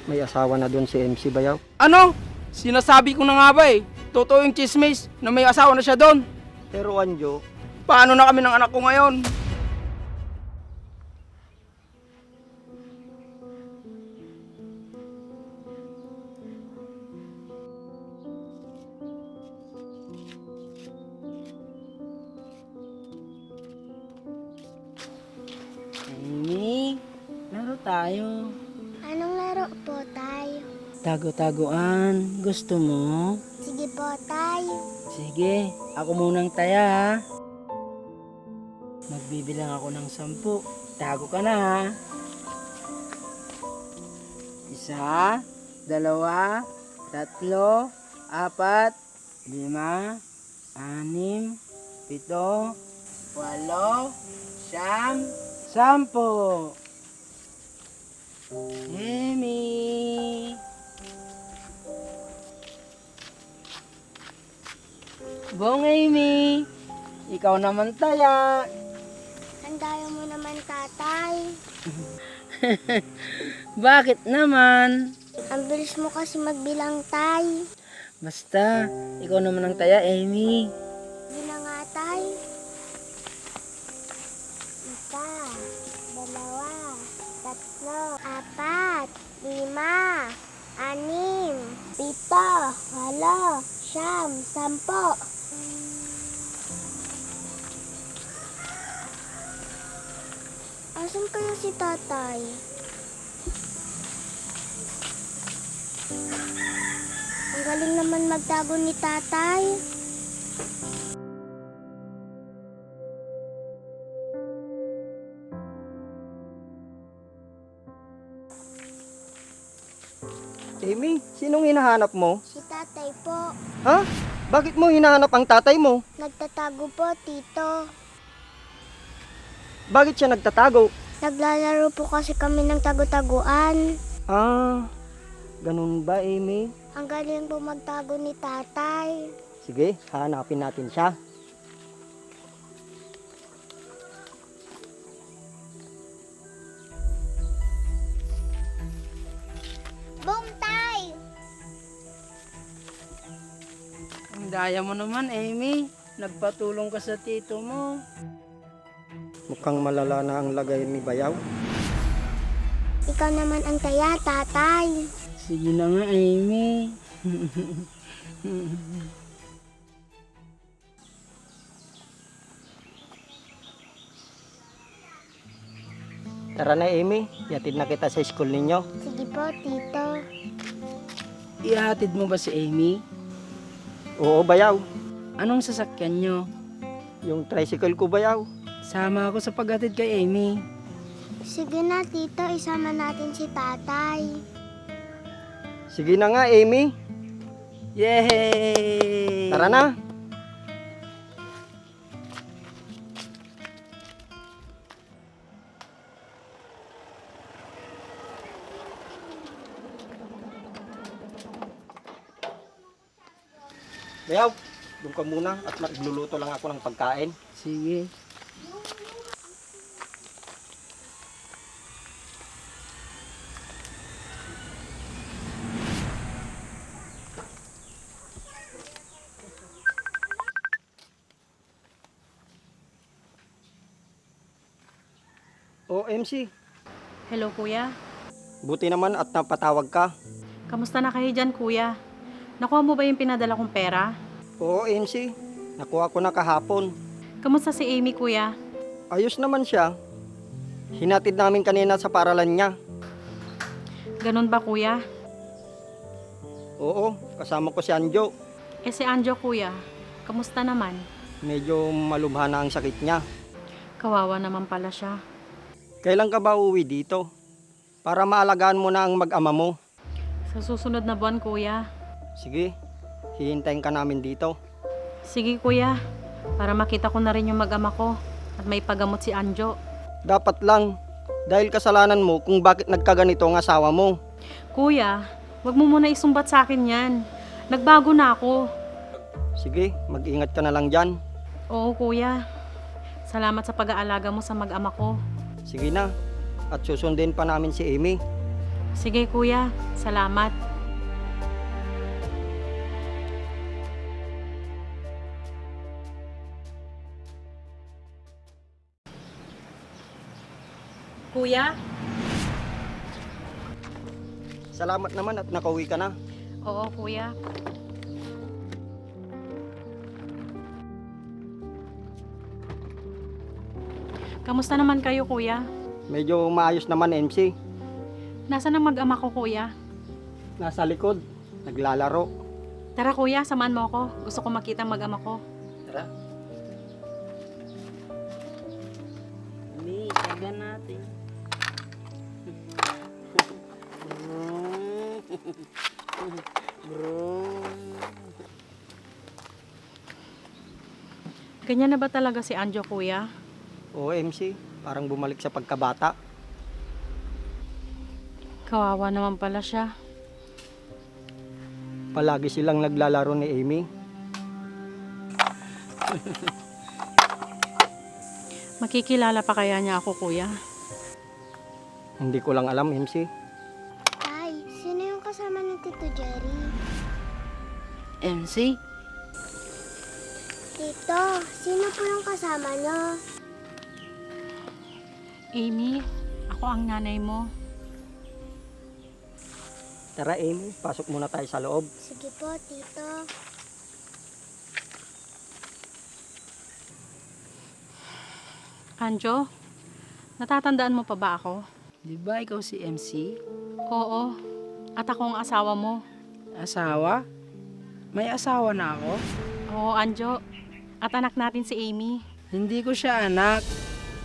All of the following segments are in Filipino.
may asawa na doon si MC Bayaw. Ano? Sinasabi ko na nga ba eh. Totoo yung chismis na may asawa na siya doon. Pero Anjo, Paano na kami ng anak ko ngayon? Amy, laro tayo. Anong laro po, Tay? Tago-taguan. Gusto mo? Sige po, Tay. Sige, ako munang taya ha. Magbibilang ako ng 10. Tago ka na ha. 1, 2, 3, 4, 5, 6, 7, 8, 9, 10. Amy! Bong Amy! Ikaw naman taya! Andayo mo naman, Tatay. Bakit naman? Ang bilis mo kasi magbilang, Tay. Basta, ikaw naman ang taya, Amy. Hindi na nga, Tay. 1, 2, 3, 4, 5, 6, 7, 8, 9, 10. Asan kaya si Tatay? Ang galing naman magtago ni Tatay. Amy, sinong hinahanap mo? Si Tatay po. Ha? Bakit mo hinahanap ang tatay mo? Nagtatago po, Tito. Bakit siya nagtatago? Naglalaro po kasi kami ng tago-taguan. Ah, ganun ba, Amy? Ang galing po magtago ni Tatay. Sige, hanapin natin siya. Boom, Tay! Ang daya mo naman, Amy. Nagpatulong ka sa tito mo. Mukhang malala na ang lagay ni Bayaw. Ikaw naman ang taya, Tatay. Sige na nga, Amy. Tara na, Amy. Yatid na kita sa school ninyo. Sige po, Tito. Ihatid mo ba si Amy? Oo, Bayaw. Anong sasakyan nyo? Yung tricycle ko, Bayaw. Sama ako sa paghatid kay Amy. Sige na, Tito. Isama natin si Tatay. Sige na nga, Amy. Yay! Tara na. Bayaw, doon ka muna at magluluto lang ako ng pagkain. Sige. O, MC, Hello kuya, buti naman at napatawag ka. kamusta na kayo dyan kuya? Nakuha mo ba yung pinadala kong pera? Oo, MC, nakuha ko na kahapon. Kamusta si Amy kuya? Ayos naman siya. Hinatid namin kanina sa paralan niya. Ganun ba kuya? Oo, kasama ko si Anjo. Eh si Anjo kuya, kamusta naman? Medyo malubha na ang sakit niya. Kawawa naman pala siya. Kailan ka ba uuwi dito? Para maalagaan mo na ang mag-ama mo. Sa susunod na buwan kuya. Sige, hihintayin ka namin dito. Sige kuya, para makita ko na rin yung mag-ama ko at may pagamot si Anjo. Dapat lang, dahil kasalanan mo kung bakit nagkaganito ang asawa mo. Kuya, wag mo muna isumbat sa akin yan. Nagbago na ako. Sige, mag-ingat ka na lang dyan. Oo kuya, salamat sa pag-aalaga mo sa mag-ama ko. Sige na, at susundin pa namin si Amy. Sige kuya, salamat. Kuya? Salamat naman at nakauwi ka na. Oo, kuya. Kamusta naman kayo, kuya? Medyo maayos naman, MC. Nasaan ang mag-ama ko, kuya? Nasa likod, naglalaro. Tara, kuya, samahan mo ako. Gusto ko makita ang mag-ama ko. Tara. Amy, tagan natin. Ganyan na ba talaga si Anjo, kuya? Oo, MC. Parang bumalik sa pagkabata. Kawawa naman pala siya. Palagi silang naglalaro ni Amy. Makikilala pa kaya niya ako, kuya? Hindi ko lang alam, MC. Tay, sino yung kasama ni Tito Jerry? MC? Tito, sino po yung kasama niyo? Amy, ako ang nanay mo. Tara, Amy. Pasok muna tayo sa loob. Sige po, Tito. Anjo, natatandaan mo pa ba ako? Di ba ikaw si MC? Oo, at ako ang asawa mo. Asawa? May asawa na ako? Oo, Anjo, at anak natin si Amy. Hindi ko siya anak.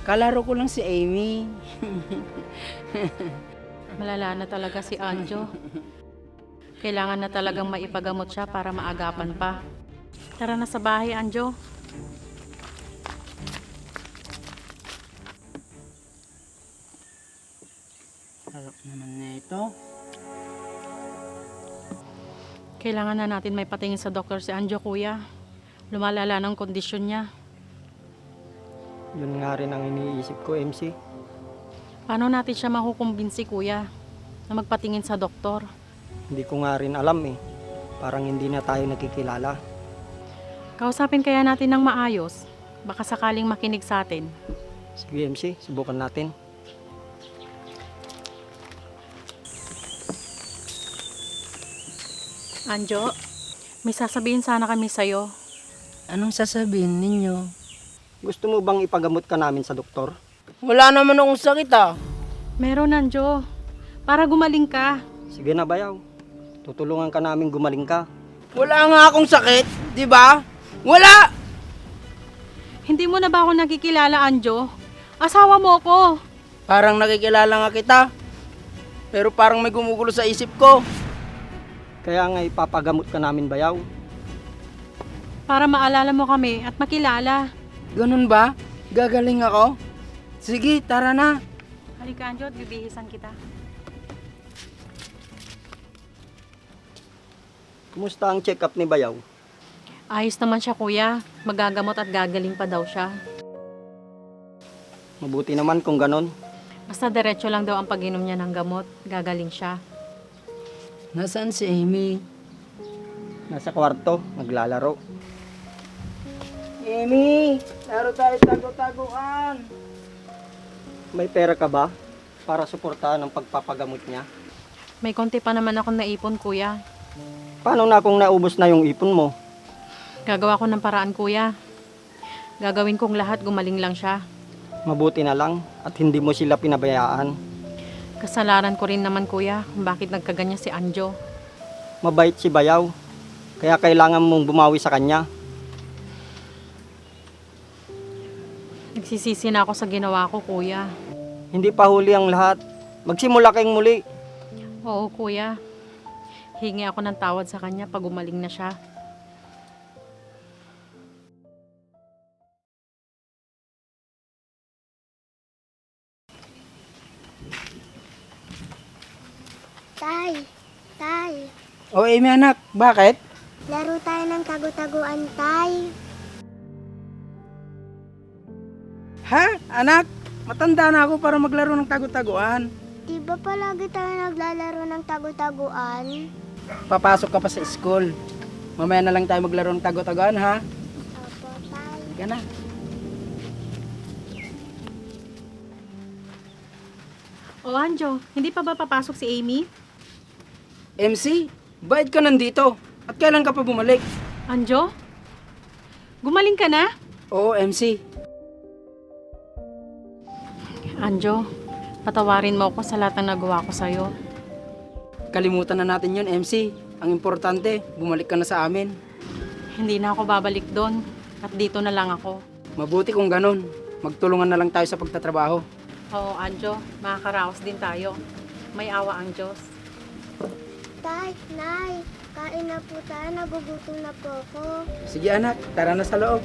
Kalaro ko lang si Amy. Malala na talaga si Anjo. Kailangan na talagang maipagamot siya para maagapan pa. Tara na sa bahay, Anjo. Harap naman na ito. Kailangan na natin may patingin sa doktor si Anjo, kuya. Lumalala ng kondisyon niya. Yun nga rin ang iniisip ko, MC. Paano natin siya makukumbinsi, kuya, na magpatingin sa doktor? Hindi ko nga rin alam eh. Parang hindi na tayo nakikilala. Kausapin kaya natin ng maayos. Baka sakaling makinig sa atin. Sige, MC. Subukan natin. Anjo, may sasabihin sana kami sa'yo. Anong sasabihin ninyo? Gusto mo bang ipagamot ka namin sa doktor? Wala naman akong sakit ah. Meron, Anjo. Para gumaling ka. Sige na, bayaw. Tutulungan ka namin gumaling ka. Wala nga akong sakit, di ba? Wala! Hindi mo na ba ako nakikilala, Anjo? Asawa mo ko. Parang nakikilala nga kita. Pero parang may gumugulo sa isip ko. Kaya nga ipapagamot ka namin, bayaw. Para maalala mo kami at makilala. Ganun ba? Gagaling ako? Sige, tara na. Halika, Anjo, at bibihisan kita. Kumusta ang check-up ni bayaw? Ayos naman siya, kuya. Magagamot at gagaling pa daw siya. Mabuti naman kung ganon. Basta diretso lang daw ang pag-inom niya ng gamot. Gagaling siya. Nasaan si Amy? Nasa kwarto, naglalaro. Amy, laro tayo tago-taguan. May pera ka ba para suportahan ang pagpapagamot niya? May konti pa naman akong naipon, kuya. Paano na kung naubos na yung ipon mo? Gagawa ko ng paraan, kuya. Gagawin kong lahat, gumaling lang siya. Mabuti na lang at hindi mo sila pinabayaan. Kasalanan ko rin naman, kuya, kung bakit nagkaganya si Anjo. Mabait si bayaw, kaya kailangan mong bumawi sa kanya. Nagsisisi na ako sa ginawa ko, kuya. Hindi pa huli ang lahat. Magsimula kayong muli. Oo, kuya. Hingi ako ng tawad sa kanya pag gumaling na siya. Tay, O Amy anak, bakit? laro tayo ng tagu-taguan, Tay. Ha? Anak, matanda na ako para maglaro ng tagu-taguan. Di ba palagi tayo naglalaro ng tagu-taguan? Papasok ka pa sa school. Mamaya na lang tayo maglaro ng tago-tagoan, ha? Opo, tay. Sige na. O Anjo, hindi pa ba papasok si Amy? MC, bakit ka nandito? At kailan ka pa bumalik? Anjo? Gumaling ka na? Oo, MC. Anjo, patawarin mo ako sa lahat ng nagawa ko sa'yo. Kalimutan na natin yun, MC. Ang importante, bumalik ka na sa amin. Hindi na ako babalik doon at dito na lang ako. Mabuti kung ganun. Magtulungan na lang tayo sa pagtatrabaho. Oo, Anjo, makakaraos din tayo. May awa ang Diyos. Tay, nay, kain na po tayo. Nagugutom na po ako. Sige anak, tara na sa loob.